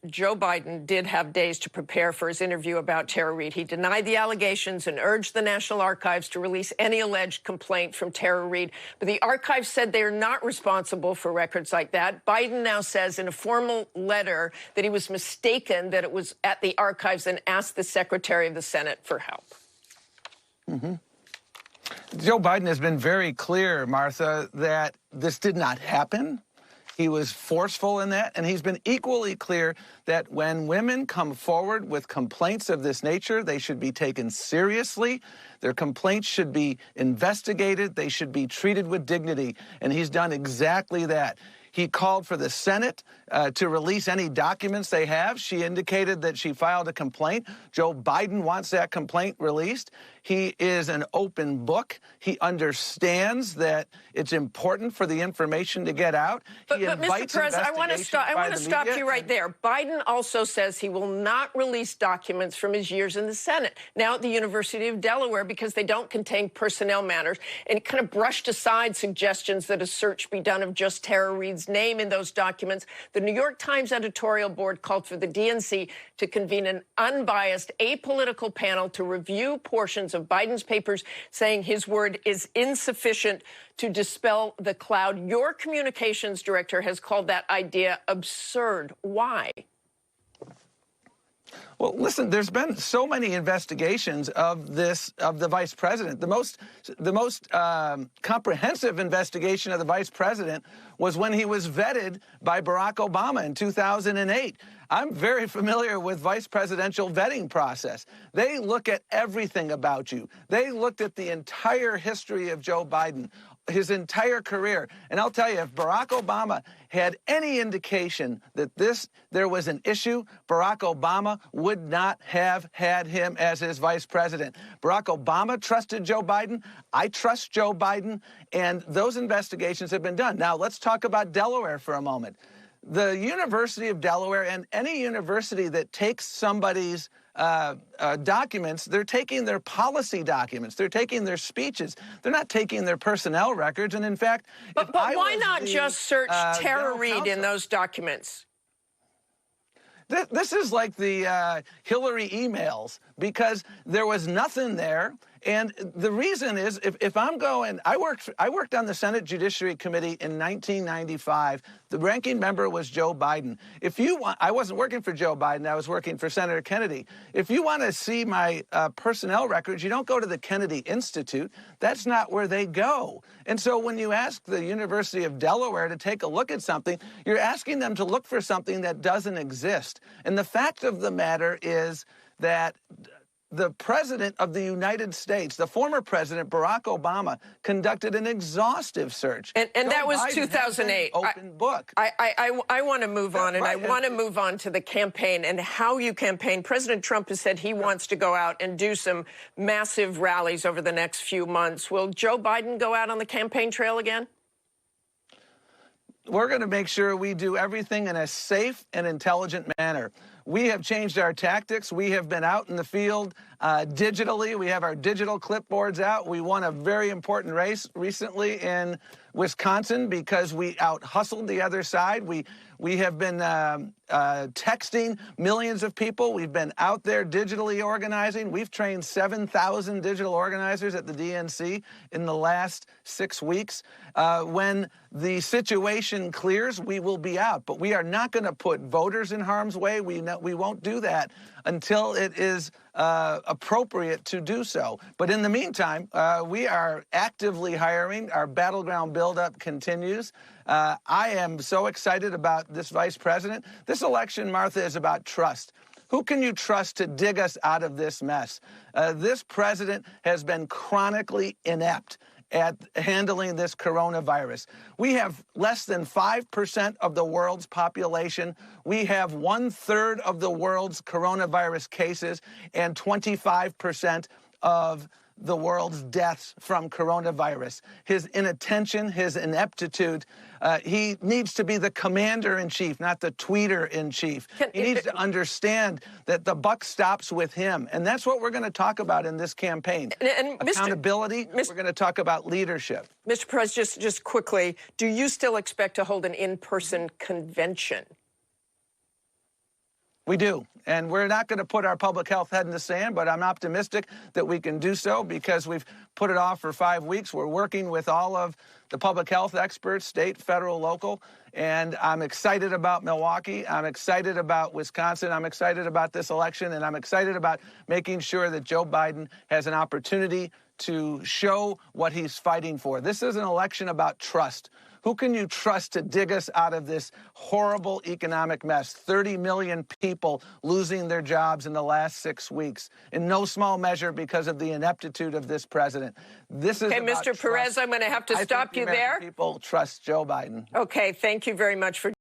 Joe Biden did have days to prepare for his interview about Tara Reade. He denied the allegations and urged the National Archives to release any alleged complaint from Tara Reade. But the archives said they are not responsible for records like that. Biden now says in a formal letter that he was mistaken, that it was at the archives, and asked the Secretary of the Senate for help. Joe Biden has been very clear, Martha, that this did not happen. He was forceful in that, and he's been equally clear that when women come forward with complaints of this nature, they should be taken seriously. Their complaints should be investigated. They should be treated with dignity, and he's done exactly that. He called for the Senate to release any documents they have. She indicated that she filed a complaint. Joe Biden wants that complaint released. He is an open book. He understands that it's important for the information to get out. But Mr. Perez, I want to stop you right there. Biden also says he will not release documents from his years in the Senate, now at the University of Delaware, because they don't contain personnel matters, and kind of brushed aside suggestions that a search be done of just Tara Reade's name in those documents. The New York Times editorial board called for the DNC to convene an unbiased, apolitical panel to review portions of Biden's papers, saying his word is insufficient to dispel the cloud. Your communications director has called that idea absurd. Why? Well, listen, there's been so many investigations of the vice president. The most comprehensive investigation of the vice president was when he was vetted by Barack Obama in 2008. I'm very familiar with vice presidential vetting process. They look at everything about you. They looked at the entire history of Joe Biden, his entire career. And I'll tell you, if Barack Obama had any indication that there was an issue, Barack Obama would not have had him as his vice president. Barack Obama trusted Joe Biden. I trust Joe Biden. And those investigations have been done. Now, let's talk about Delaware for a moment. The University of Delaware, and any university that takes somebody's documents, they're taking their policy documents, they're taking their speeches, they're not taking their personnel records. And in fact, but why not just search Tara Reade in those documents? This is like the Hillary emails, because there was nothing there. And the reason is, if I'm going, I worked on the Senate Judiciary Committee in 1995. The ranking member was Joe Biden. I wasn't working for Joe Biden, I was working for Senator Kennedy. If you want to see my personnel records, you don't go to the Kennedy Institute. That's not where they go. And so when you ask the University of Delaware to take a look at something, you're asking them to look for something that doesn't exist. And the fact of the matter is that the President of the United States, the former President, Barack Obama, conducted an exhaustive search. And that was 2008. Open book. I want to move on, and I want to move on to the campaign and how you campaign. President Trump has said he wants to go out and do some massive rallies over the next few months. Will Joe Biden go out on the campaign trail again? We're going to make sure we do everything in a safe and intelligent manner. We have changed our tactics. We have been out in the field digitally. We have our digital clipboards out. We won a very important race recently in Wisconsin because we out-hustled the other side. We have been texting millions of people. We've been out there digitally organizing. We've trained 7,000 digital organizers at the DNC in the last 6 weeks. When the situation clears, we will be out. But we are not going to put voters in harm's way. We won't do that until it is appropriate to do so. But in the meantime, we are actively hiring. Our battleground buildup continues. I am so excited about this vice president. This election, Martha, is about trust. Who can you trust to dig us out of this mess? This president has been chronically inept at handling this coronavirus. We have less than 5% of the world's population. We have 1/3 of the world's coronavirus cases and 25% of the world's deaths from coronavirus. His inattention, his ineptitude, he needs to be the commander-in-chief, not the tweeter-in-chief. He needs to understand that the buck stops with him. And that's what we're going to talk about in this campaign. And accountability, we're going to talk about leadership. Mr. Perez, just quickly, do you still expect to hold an in-person convention? We do. And we're not going to put our public health head in the sand, but I'm optimistic that we can do so because we've put it off for 5 weeks. We're working with all of the public health experts, state, federal, local, and I'm excited about Milwaukee. I'm excited about Wisconsin. I'm excited about this election, and I'm excited about making sure that Joe Biden has an opportunity to show what he's fighting for. This is an election about trust. Who can you trust to dig us out of this horrible economic mess? 30 million people losing their jobs in the last 6 weeks, in no small measure because of the ineptitude of this president. This is okay, Mr. Perez, I'm going to have to stop you there. People trust Joe Biden. Okay, thank you very much for